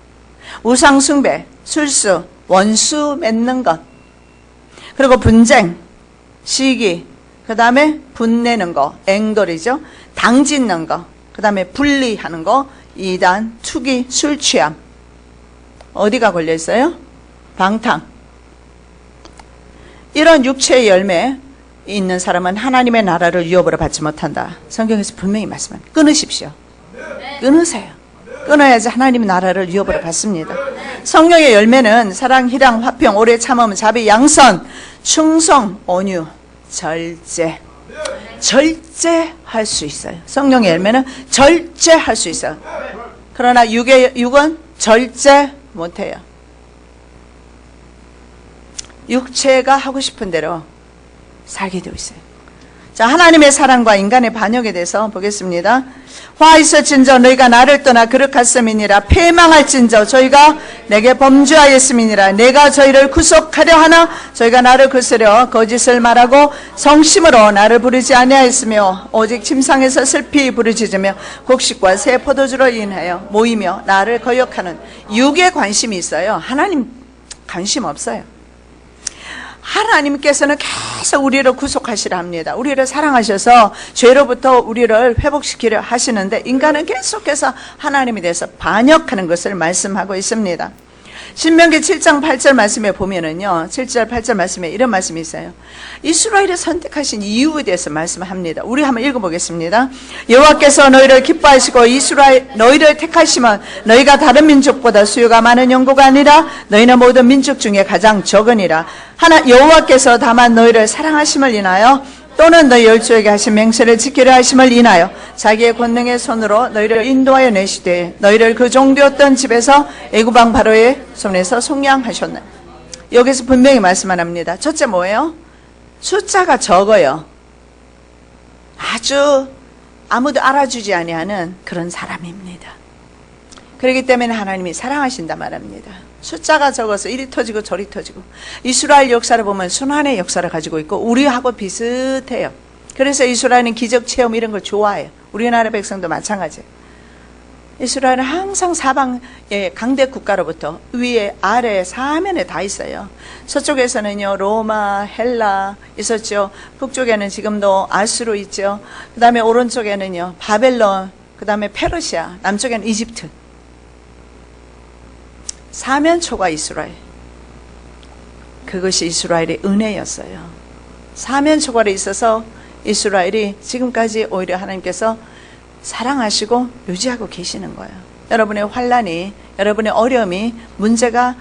우상숭배, 술수, 원수 맺는 것, 그리고 분쟁, 시기, 그 다음에 분내는 거, 앵돌이죠. 당짓는 거, 그 다음에 분리하는 거, 이단, 투기, 술 취함. 어디가 걸려있어요? 방탕. 이런 육체의 열매 있는 사람은 하나님의 나라를 유업으로 받지 못한다. 성경에서 분명히 말씀합니다. 끊으십시오. 끊으세요. 끊어야지 하나님의 나라를 유업으로 받습니다. 성령의 열매는 사랑, 희랑, 화평, 오래 참음, 자비, 양선, 충성, 온유, 절제. 절제할 수 있어요. 성령의 열매는 절제할 수 있어요. 그러나 육은 절제 못해요. 육체가 하고 싶은 대로 살게 되어 있어요. 자, 하나님의 사랑과 인간의 반역에 대해서 보겠습니다. 화 있을진저 너희가 나를 떠나 그릇갔음이니라. 패망할진저 저희가 내게 범죄하였음이니라. 내가 저희를 구속하려 하나 저희가 나를 거스려 거짓을 말하고 성심으로 나를 부르지 아니하였으며 오직 침상에서 슬피 부르짖으며 곡식과 새 포도주로 인하여 모이며 나를 거역하는 육에 관심이 있어요. 하나님 관심 없어요. 하나님께서는 계속 우리를 구속하시려 합니다. 우리를 사랑하셔서 죄로부터 우리를 회복시키려 하시는데 인간은 계속해서 하나님에 대해서 반역하는 것을 말씀하고 있습니다. 신명기 7장 8절 말씀에 보면은요, 7절 8절 말씀에 이런 말씀이 있어요. 이스라엘을 선택하신 이유에 대해서 말씀합니다. 우리 한번 읽어보겠습니다. 여호와께서 너희를 기뻐하시고 이스라엘 너희를 택하시면 너희가 다른 민족보다 수요가 많은 영구가 아니라 너희는 모든 민족 중에 가장 적으니라. 여호와께서 다만 너희를 사랑하심을 인하여 또는 너희 열조에게 하신 맹세를 지키려 하심을 인하여 자기의 권능의 손으로 너희를 인도하여 내시되 너희를 그 종되었던 집에서 애굽 왕 바로의 손에서 속량하셨네. 여기서 분명히 말씀 안 합니다. 첫째 뭐예요? 숫자가 적어요. 아주 아무도 알아주지 아니하는 그런 사람입니다. 그렇기 때문에 하나님이 사랑하신다 말합니다. 숫자가 적어서 이리 터지고 저리 터지고. 이스라엘 역사를 보면 순환의 역사를 가지고 있고 우리하고 비슷해요. 그래서 이스라엘은 기적 체험 이런 걸 좋아해요. 우리나라 백성도 마찬가지예요. 이스라엘은 항상 사방의 강대 국가로부터 위에 아래 사면에 다 있어요. 서쪽에서는요 로마, 헬라 있었죠. 북쪽에는 지금도 아수르 있죠. 그 다음에 오른쪽에는요 바벨론, 그 다음에 페르시아, 남쪽에는 이집트. 사면초가 이스라엘. 그것이 이스라엘의 은혜였어요. 사면초가에 있어서 이스라엘이 지금까지 오히려 하나님께서 사랑하시고 유지하고 계시는 거예요. 여러분의 환난이, 여러분의 어려움이, 문제가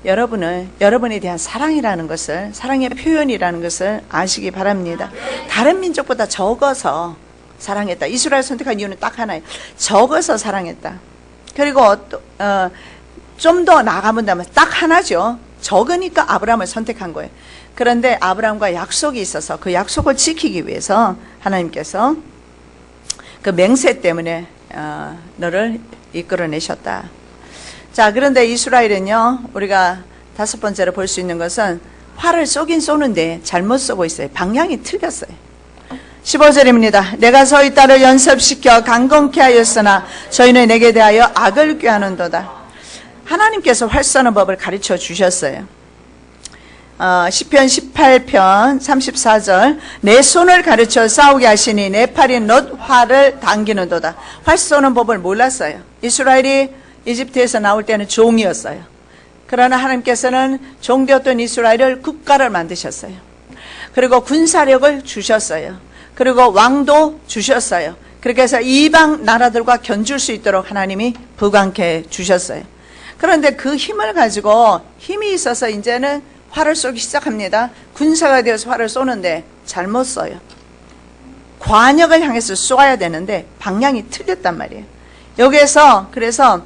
여러분에 대한 사랑이라는 것을, 사랑의 표현이라는 것을 아시기 바랍니다. 다른 민족보다 적어서 사랑했다. 이스라엘 선택한 이유는 딱 하나예요. 적어서 사랑했다. 그리고 좀 더 나가본다면 딱 하나죠. 적으니까 아브라함을 선택한 거예요. 그런데 아브라함과 약속이 있어서 그 약속을 지키기 위해서 하나님께서 그 맹세 때문에 너를 이끌어내셨다. 자, 그런데 이스라엘은요, 우리가 다섯 번째로 볼 수 있는 것은 활을 쏘긴 쏘는데 잘못 쏘고 있어요. 방향이 틀렸어요. 15절입니다. 내가 저희 딸을 연습시켜 강건케 하였으나 저희는 내게 대하여 악을 꾀하는도다. 하나님께서 활 쏘는 법을 가르쳐 주셨어요. 시편 18편 34절 내 손을 가르쳐 싸우게 하시니 내 팔이 놋 활을 당기는도다. 활 쏘는 법을 몰랐어요. 이스라엘이 이집트에서 나올 때는 종이었어요. 그러나 하나님께서는 종되었던 이스라엘을 국가를 만드셨어요. 그리고 군사력을 주셨어요. 그리고 왕도 주셨어요. 그렇게 해서 이방 나라들과 견줄 수 있도록 하나님이 부강케 주셨어요. 그런데 그 힘을 가지고 힘이 있어서 이제는 활을 쏘기 시작합니다. 군사가 되어서 활을 쏘는데 잘못 쏘요. 관역을 향해서 쏘아야 되는데 방향이 틀렸단 말이에요. 여기에서 그래서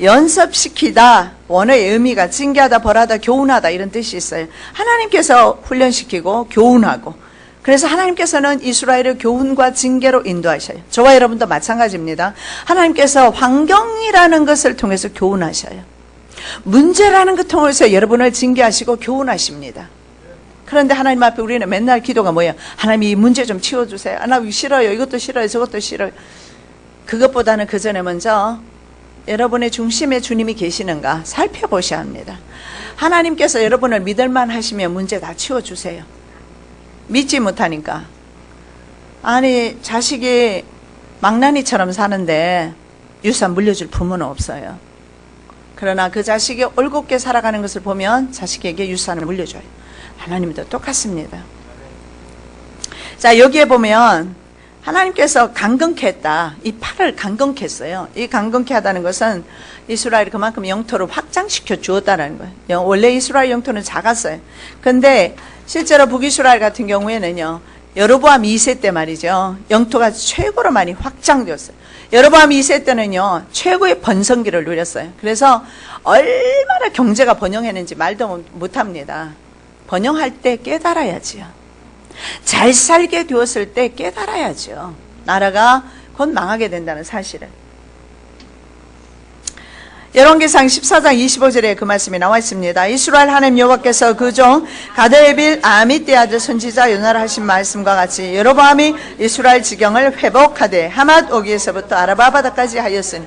연습시키다 원어의 의미가 징계하다, 벌하다, 교훈하다 이런 뜻이 있어요. 하나님께서 훈련시키고 교훈하고, 그래서 하나님께서는 이스라엘을 교훈과 징계로 인도하셔요. 저와 여러분도 마찬가지입니다. 하나님께서 환경이라는 것을 통해서 교훈하셔요. 문제라는 것 통해서 여러분을 징계하시고 교훈하십니다. 그런데 하나님 앞에 우리는 맨날 기도가 뭐예요? 하나님 이 문제 좀 치워주세요. 나 싫어요. 이것도 싫어요. 저것도 싫어요. 그것보다는 그 전에 먼저 여러분의 중심에 주님이 계시는가 살펴보셔야 합니다. 하나님께서 여러분을 믿을만 하시면 문제 다 치워주세요. 믿지 못하니까. 아니 자식이 망나니처럼 사는데 유산 물려줄 부모는 없어요. 그러나 그 자식이 올곧게 살아가는 것을 보면 자식에게 유산을 물려줘요. 하나님도 똑같습니다. 자, 여기에 보면 하나님께서 강건케 했다. 이 팔을 강건케 했어요. 이 강건케 하다는 것은 이스라엘이 그만큼 영토를 확장시켜 주었다는 거예요. 원래 이스라엘 영토는 작았어요. 근데 실제로 북이스라엘 같은 경우에는요, 여로보암 2세 때 말이죠, 영토가 최고로 많이 확장되었어요. 여로보암 2세 때는요, 최고의 번성기를 누렸어요. 그래서 얼마나 경제가 번영했는지 말도 못합니다. 번영할 때 깨달아야지요. 잘 살게 되었을 때 깨달아야죠. 나라가 곧 망하게 된다는 사실을. 열왕기상 14장 25절에 그 말씀이 나와 있습니다. 이스라엘 하나님 여호와께서 그 종 가드에빌 아미떼 아들 선지자 요나를 하신 말씀과 같이 여로보암이 이스라엘 지경을 회복하되 하맛 오기에서부터 아라바 바다까지 하였으니,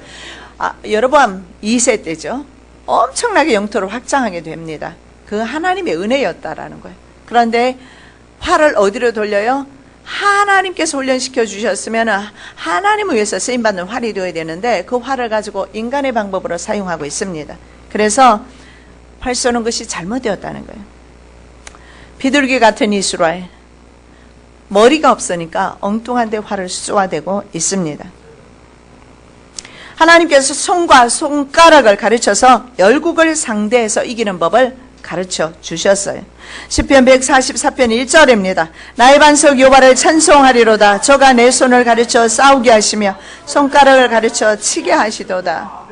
여로보암 2세 때죠. 엄청나게 영토를 확장하게 됩니다. 그 하나님의 은혜였다라는 거예요. 그런데 활을 어디로 돌려요? 하나님께서 훈련시켜 주셨으면 하나님을 위해서 쓰임받는 활이 되어야 되는데 그 활을 가지고 인간의 방법으로 사용하고 있습니다. 그래서 활 쏘는 것이 잘못되었다는 거예요. 비둘기 같은 이스라엘, 머리가 없으니까 엉뚱한 데 활을 쏘아대고 있습니다. 하나님께서 손과 손가락을 가르쳐서 열국을 상대해서 이기는 법을 가르쳐 주셨어요. 시편 144편 1절입니다. 나의 반석 여호와를 찬송하리로다. 저가 내 손을 가르쳐 싸우게 하시며 손가락을 가르쳐 치게 하시도다.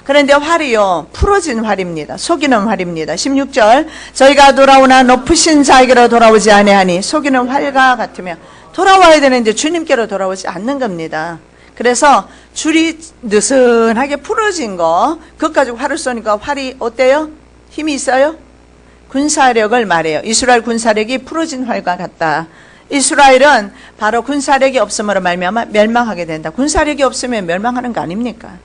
그런데 활이요, 풀어진 활입니다. 속이는 활입니다. 16절, 저희가 돌아오나 높으신 자에게로 돌아오지 아니하니 속이는 활과 같으며, 돌아와야 되는데 주님께로 돌아오지 않는 겁니다. 그래서 줄이 느슨하게 풀어진 거, 그것 가지고 활을 쏘니까 활이 어때요? 힘이 있어요? 군사력을 말해요. 이스라엘 군사력이 풀어진 활과 같다. 이스라엘은 바로 군사력이 없음으로 말미암아 멸망하게 된다. 군사력이 없으면 멸망하는 거 아닙니까?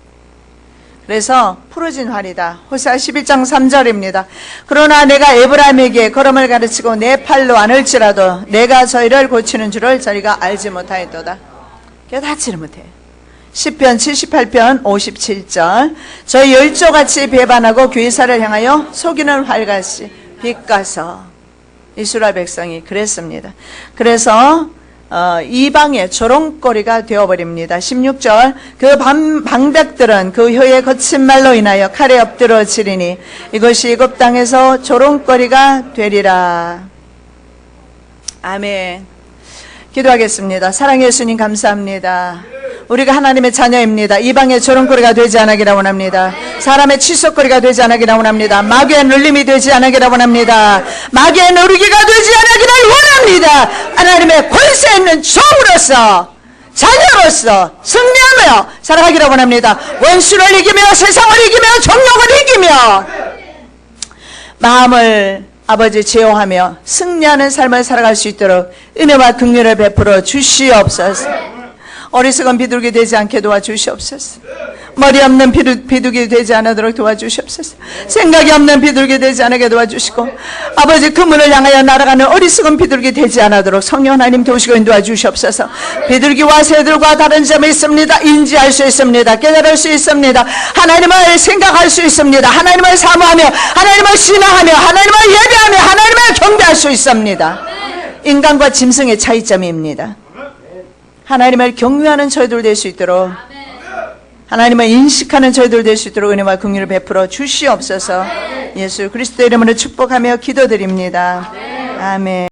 그래서 풀어진 활이다. 호세아 11장 3절입니다. 그러나 내가 에브라임에게 걸음을 가르치고 내 팔로 안을지라도 내가 저희를 고치는 줄을 저희가 알지 못하였도다. 깨닫지를 못해요. 시편 78편 57절, 저희 열조같이 배반하고 괴사를 향하여 속이는 활같이 빛가서. 이스라엘 백성이 그랬습니다. 그래서 이방의 조롱거리가 되어버립니다. 16절, 그 방백들은 그 혀의 거친 말로 인하여 칼에 엎드러지리니 이것이 애굽 땅에서 조롱거리가 되리라. 아멘. 기도하겠습니다. 사랑의 예수님 감사합니다. 우리가 하나님의 자녀입니다. 이방의 조롱거리가 되지 않기를 원합니다. 사람의 치솟거리가 되지 않기를 원합니다. 마귀의 눌림이 되지 않기를 원합니다. 마귀의 누르기가 되지 않기를 원합니다. 하나님의 권세 있는 종으로서, 자녀로서 승리하며 살아가기를 원합니다. 원수를 이기며 세상을 이기며 정욕을 이기며 마음을 아버지 제어하며 승리하는 삶을 살아갈 수 있도록 은혜와 긍휼을 베풀어 주시옵소서. 어리석은 비둘기 되지 않게 도와주시옵소서. 머리 없는 비둘기 되지 않도록 도와주시옵소서. 생각이 없는 비둘기 되지 않게 도와주시고, 아버지 그물을 향하여 날아가는 어리석은 비둘기 되지 않도록 성령 하나님 도우시고 인도해 주시옵소서. 비둘기와 새들과 다른 점이 있습니다. 인지할 수 있습니다. 깨달을 수 있습니다. 하나님을 생각할 수 있습니다. 하나님을 사모하며 하나님을 신앙하며 하나님을 예배하며 하나님을 경배할 수 있습니다. 인간과 짐승의 차이점입니다. 하나님을 경외하는 저희들 될 수 있도록, 하나님을 인식하는 저희들 될 수 있도록 은혜와 긍휼을 베풀어 주시옵소서. 예수 그리스도의 이름으로 축복하며 기도드립니다. 아멘.